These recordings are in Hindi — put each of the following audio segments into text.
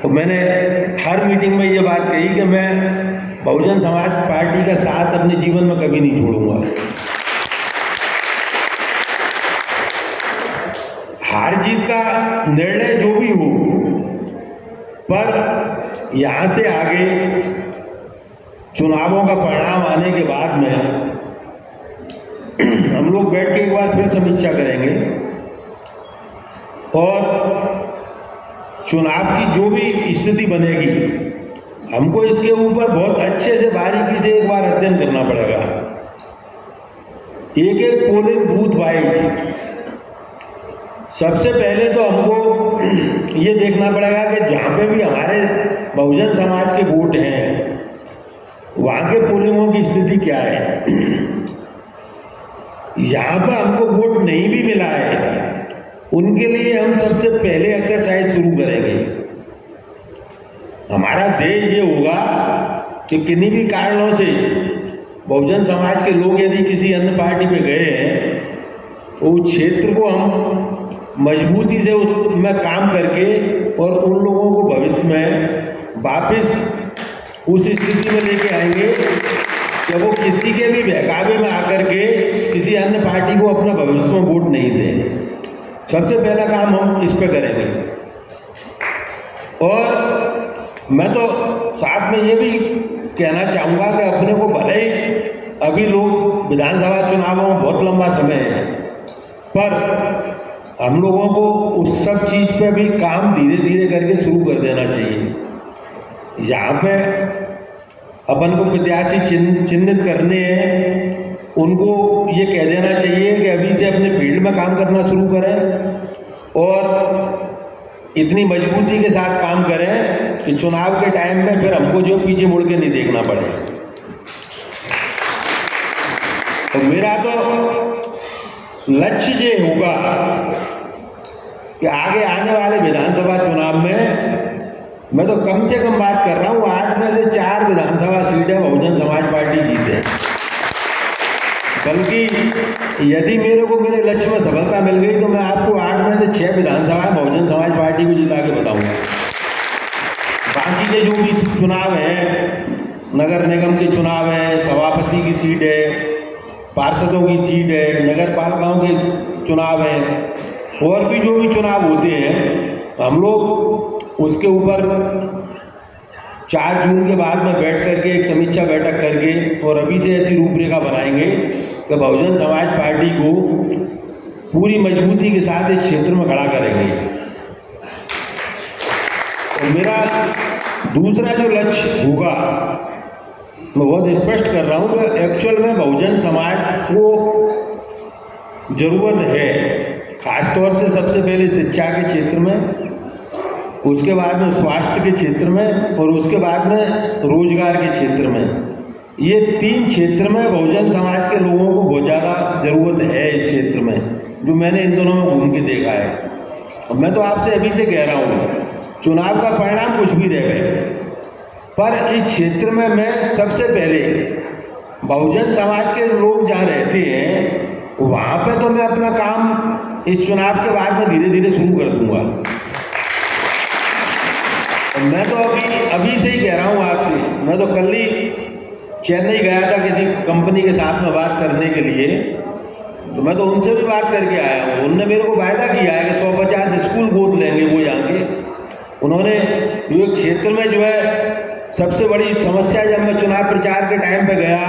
तो मैंने हर मीटिंग में ये बात कही कि मैं बहुजन समाज पार्टी का साथ अपने जीवन में कभी नहीं छोड़ूंगा। हार जीत का निर्णय जो भी हो, पर यहां से आगे चुनावों का परिणाम आने के बाद में हम लोग बैठ के एक बार फिर समीक्षा करेंगे और चुनाव की जो भी स्थिति बनेगी हमको इसके ऊपर बहुत अच्छे से बारीकी से एक बार अध्ययन करना पड़ेगा। एक एक पोलिंग बूथ वाइज सबसे पहले तो हमको ये देखना पड़ेगा कि जहाँ पे भी हमारे बहुजन समाज के वोट हैं वहाँ के पोलिंगों की स्थिति क्या है। यहाँ पर हमको वोट नहीं भी मिला है उनके लिए हम सबसे पहले एक्सरसाइज शुरू करेंगे। हमारा ध्येय ये होगा कि किन्हीं भी कारणों से बहुजन समाज के लोग यदि किसी अन्य पार्टी में गए हैं तो उस क्षेत्र को हम मजबूती से उसमें काम करके और उन लोगों को भविष्य में वापस उस स्थिति में लेके आएंगे कि वो किसी के भी बहकावे में आकर के किसी अन्य पार्टी को अपना भविष्य में वोट नहीं दें। सबसे पहला काम हम इस पे करेंगे। और मैं तो साथ में ये भी कहना चाहूँगा कि अपने को भले ही अभी लोग विधानसभा चुनावों में बहुत लंबा समय है, पर हम लोगों को उस सब चीज़ पे भी काम धीरे धीरे करके शुरू कर देना चाहिए। यहाँ पे अपन को प्रत्याशी चिन्हित करने हैं, उनको ये कह देना चाहिए कि अभी से अपने फील्ड में काम करना शुरू करें और इतनी मजबूती के साथ काम करें कि चुनाव के टाइम में फिर हमको जो पीछे मुड़ के नहीं देखना पड़े। तो मेरा तो लक्ष्य ये होगा कि आगे आने वाले विधानसभा चुनाव में मैं तो कम से कम बात कर रहा हूँ 8 में से 4 विधानसभा सीटें बहुजन समाज पार्टी जीते। बल्कि यदि मेरे को मेरे लक्ष्य में सफलता मिल गई तो मैं आपको 8 में से 6 विधानसभा बहुजन समाज पार्टी को जिता के बताऊंगा। बाकी के जो भी चुनाव हैं, नगर निगम के चुनाव है, सभापति की सीट है, पार्षदों की सीट है, नगर पालिकाओं के चुनाव है, और भी जो भी चुनाव होते हैं हम लोग उसके ऊपर 4 जून के बाद में बैठ करके एक समीक्षा बैठक करके और अभी से ऐसी रूपरेखा बनाएंगे कि बहुजन समाज पार्टी को पूरी मजबूती के साथ इस क्षेत्र में खड़ा करेंगे। और मेरा दूसरा जो लक्ष्य होगा मैं बहुत स्पष्ट कर रहा हूँ कि एक्चुअल में बहुजन समाज को जरूरत है, खासतौर से सबसे पहले शिक्षा के क्षेत्र में, उसके बाद में स्वास्थ्य के क्षेत्र में और उसके बाद में रोजगार के क्षेत्र में। ये 3 क्षेत्र में बहुजन समाज के लोगों को बहुत ज़्यादा ज़रूरत है इस क्षेत्र में, जो मैंने इन दोनों में घूम के देखा है। और मैं तो आपसे अभी से कह रहा हूँ चुनाव का परिणाम कुछ भी रह गए, पर इस क्षेत्र में मैं सबसे पहले बहुजन समाज के लोग जहाँ रहते हैं वहाँ पे तो मैं अपना काम इस चुनाव के बाद में धीरे धीरे शुरू कर दूंगा। मैं तो अभी से ही कह रहा हूँ आपसे, मैं तो कल ही चेन्नई गया था किसी कंपनी के साथ में बात करने के लिए, तो मैं तो उनसे भी बात करके आया हूँ। उन्होंने मेरे को वायदा किया है कि 150 स्कूल गोद लेंगे वो यहाँ के। उन्होंने जो एक क्षेत्र में जो है सबसे बड़ी समस्या, जब मैं चुनाव प्रचार के टाइम पे गया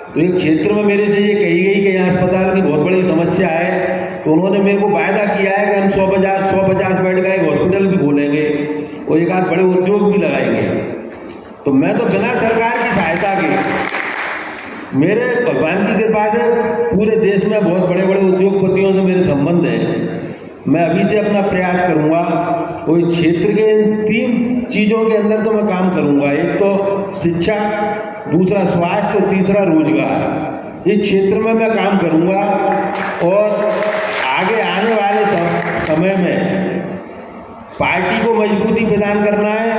तो एक क्षेत्र में मेरे से ये कही गई कि यहाँ अस्पताल की बहुत बड़ी समस्या है, तो उन्होंने मेरे को वायदा किया है कि हम 150 बेड का एक हॉस्पिटल भी खोलेंगे और एक आध बड़े उद्योग भी लगाएंगे। तो मैं तो बिना सरकार की सहायता के, मेरे भगवान की कृपा से पूरे देश में बहुत बड़े बड़े उद्योगपतियों से मेरे संबंध हैं। मैं अभी से अपना प्रयास करूंगा और इस क्षेत्र के इन 3 चीज़ों के अंदर तो मैं काम करूंगा। एक तो शिक्षा, दूसरा स्वास्थ्य और तीसरा रोजगार। इस क्षेत्र में मैं काम करूंगा और आगे आने वाले समय में पार्टी को मजबूती प्रदान करना है,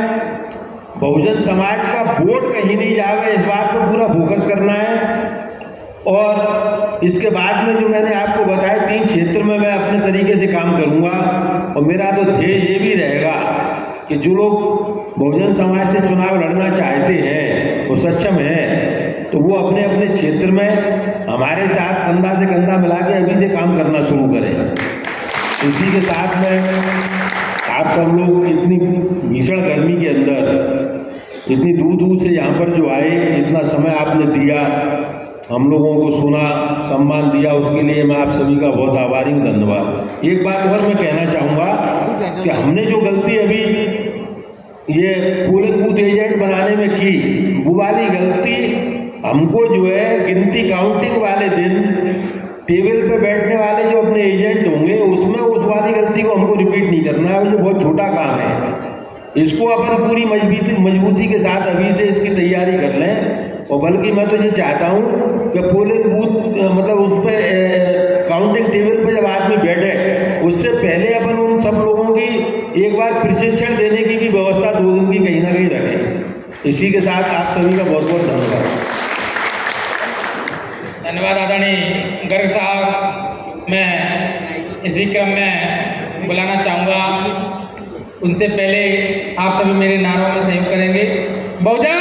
बहुजन समाज का वोट कहीं नहीं जाएगा इस बात पर पूरा फोकस करना है। और इसके बाद में जो मैंने आपको बताया 3 क्षेत्र में मैं अपने तरीके से काम करूंगा और मेरा तो ध्येय ये भी रहेगा कि जो लोग बहुजन समाज से चुनाव लड़ना चाहते हैं, वो सक्षम हैं, तो वो अपने अपने क्षेत्र में हमारे साथ कंधा से कंधा मिला के अभी से काम करना शुरू करें। इसी के साथ में आप सब लोग इतनी भीषण गर्मी के अंदर इतनी दूर दूर से यहाँ पर जो आए, इतना समय आपने दिया, हम लोगों को सुना, सम्मान दिया, उसके लिए मैं आप सभी का बहुत आभारी हूँ, धन्यवाद। एक बात और मैं कहना चाहूँगा कि हमने जो गलती अभी ये पोलिंग बूथ एजेंट बनाने में की, वो वाली गलती हमको जो है गिनती काउंटिंग वाले दिन टेबल पे बैठने वाले जो अपने एजेंट होंगे उसमें उस वाली गलती को हमको रिपीट नहीं करना है। ये बहुत छोटा काम है, इसको अपन पूरी मजबूती के साथ अभी से इसकी तैयारी कर लें। और बल्कि मैं तो ये चाहता हूँ कि पोलिंग बूथ मतलब उस पर काउंटिंग टेबल पे जब आदमी बैठे उससे पहले अपन उन सब लोगों की एक बार प्रशिक्षण देने की भी व्यवस्था 2 दिन की कहीं ना कहीं रखें। इसी के साथ आप सभी का बहुत बहुत धन्यवाद। धन्यवाद आदरणीय गर्ग साहब। मैं इसी क्रम में बुलाना चाहूँगा, उनसे पहले आप सभी मेरे नारों में सहयोग करेंगे। बहुजन